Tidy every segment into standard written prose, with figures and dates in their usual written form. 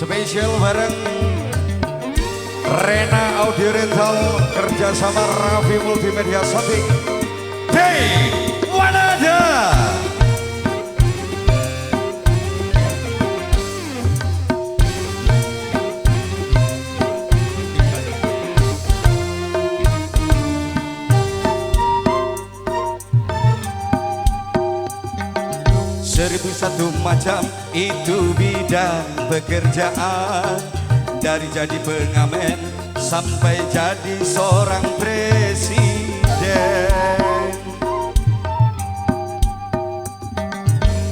Spesial bareng Rena Audio Rental kerjasama Raffi Multimedia Shooting. Hey, Wanada. Seribu satu macam itu bidang pekerjaan, dari jadi pengamen sampai jadi seorang presiden.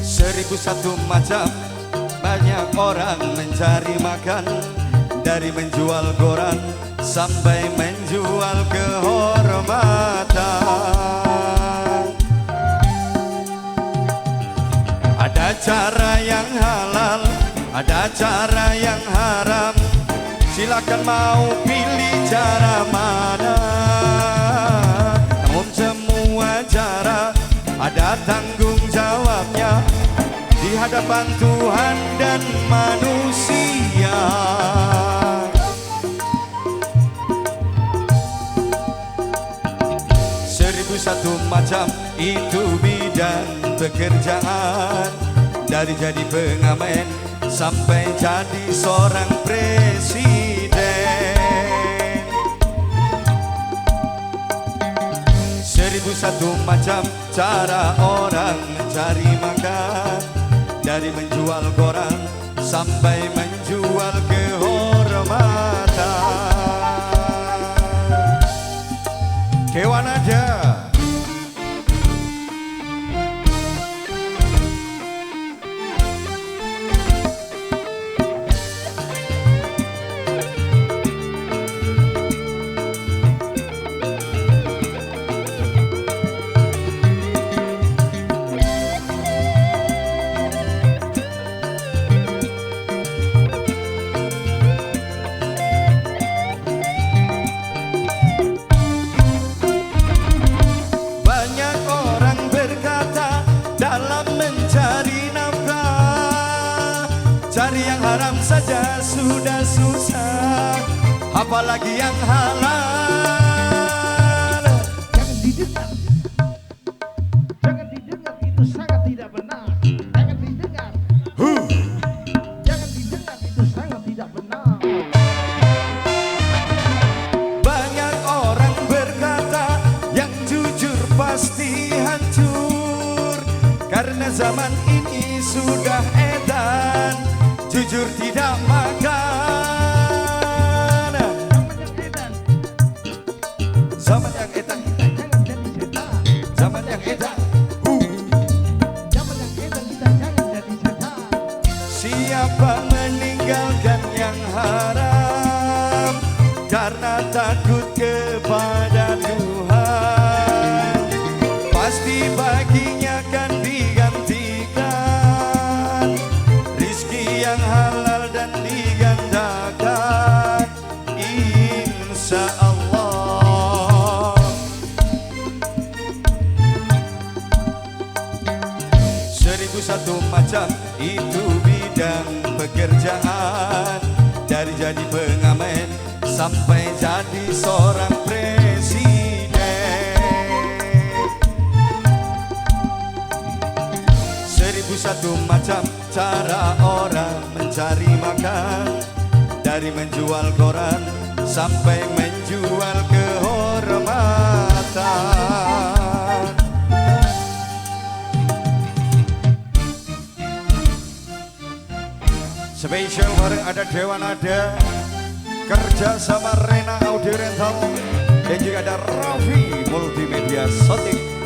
Seribu satu macam banyak orang mencari makan, dari menjual koran sampai menjual kehormatan. Ada cara yang halal, ada cara yang haram. Silakan mau pilih cara mana. Namun semua cara ada tanggung jawabnya di hadapan Tuhan dan manusia. Seribu satu macam itu bidang pekerjaan, dari jadi pengamen sampai jadi seorang presiden. Seribu satu macam cara orang mencari makan, dari menjual koran sampai menjual kehormatan. Kewanada. Cari yang haram saja sudah susah, apalagi yang halal. Jangan didengar, jangan didengar, itu sangat tidak benar. Jangan didengar, jangan didengar, itu sangat tidak benar. Banyak orang berkata yang jujur pasti hancur, karena zaman ini sudah edan jujur tidak makan. Zaman yang edan, Jangan jadi setan. zaman yang edan. Zaman yang edan, kita jangan jadi setan. Siapa meninggalkan yang haram karena takut kepada Tuhan, pasti baginya akan digantikan rizki yang halal dan digandakan, insya Allah. Seribu satu macam itu bidang pekerjaan, dari jadi pengamen sampai jadi seorang presiden. Seribu satu macam cara orang mencari makan, dari menjual koran sampai menjual kehormatan. Spesial bareng ada Dewanada kerja sama Rena Audio Rental, dan juga ada Raffi Multimedia Shooting.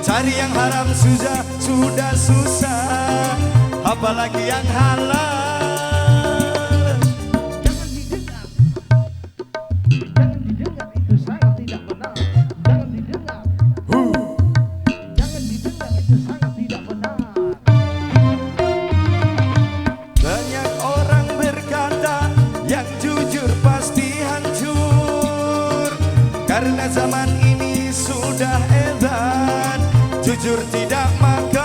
Cari yang haram sudah susah, apalagi yang halal. Jangan didengar, itu sangat tidak benar. jujur tidak makan.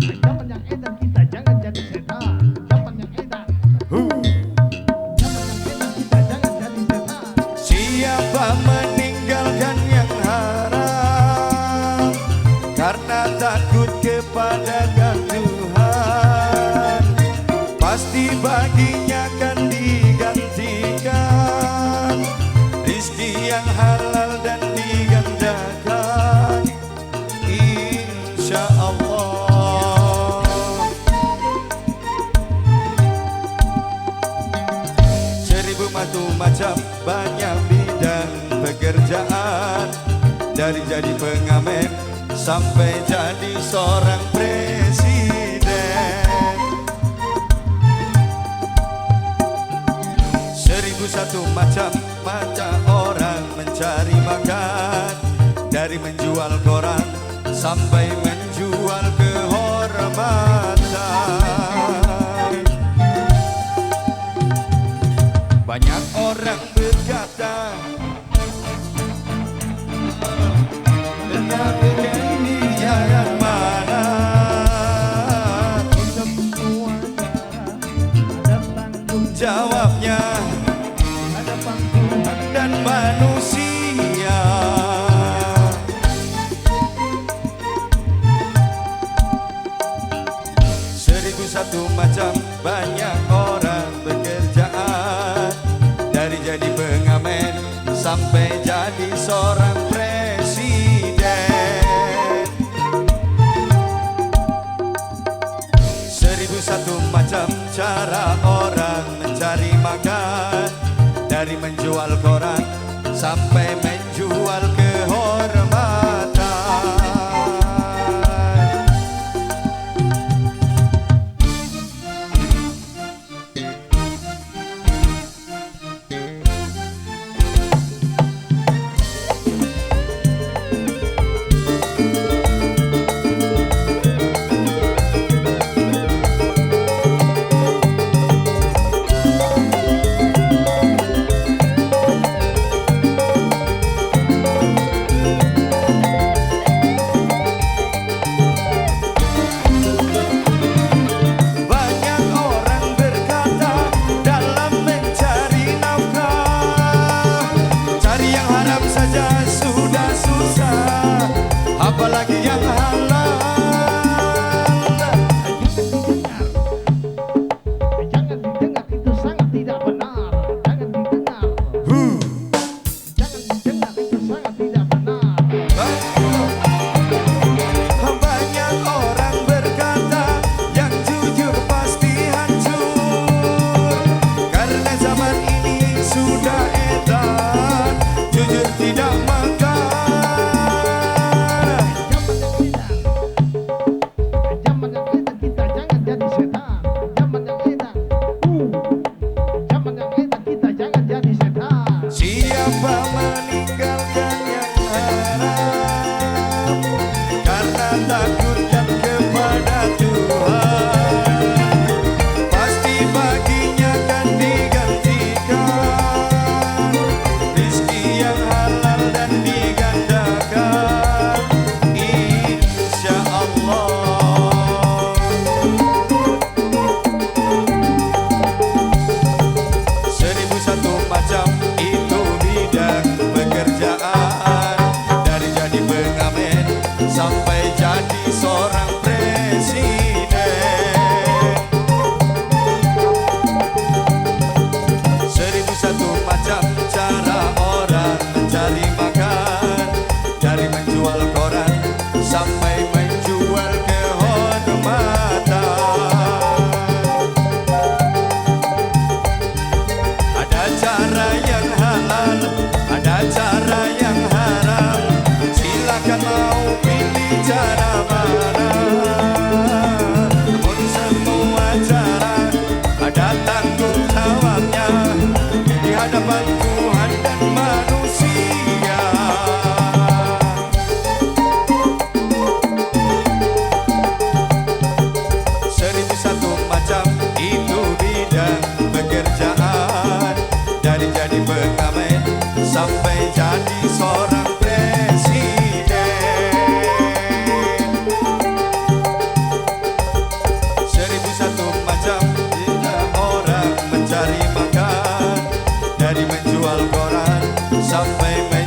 Zaman yang edan kita jangan jadi setan. Zaman yang edan. Zaman yang edan kita jangan jadi setan. Siapa meninggalkan yang haram karena takut kepada Tuhan, pasti baginya akan digantikan rizki yang halal dan digandakan, insya Allah. Seribu macam banyak bidang pekerjaan, dari jadi pengamen sampai jadi seorang presiden. 1001 macam orang mencari makan, dari menjual koran sampai menjual kehormatan. Banyak orang berkata tetapi ini yang mana? Untuk semua cara ada tanggung Jawabnya hadapan Tuhan dan manusia. Seribu satu macam banyak orang bekerjaan, dari jadi pengamen sampai jadi seorang presiden. 1001 macam cara orang mencari makan, dari menjual koran sampai menjual kehormatan. sampai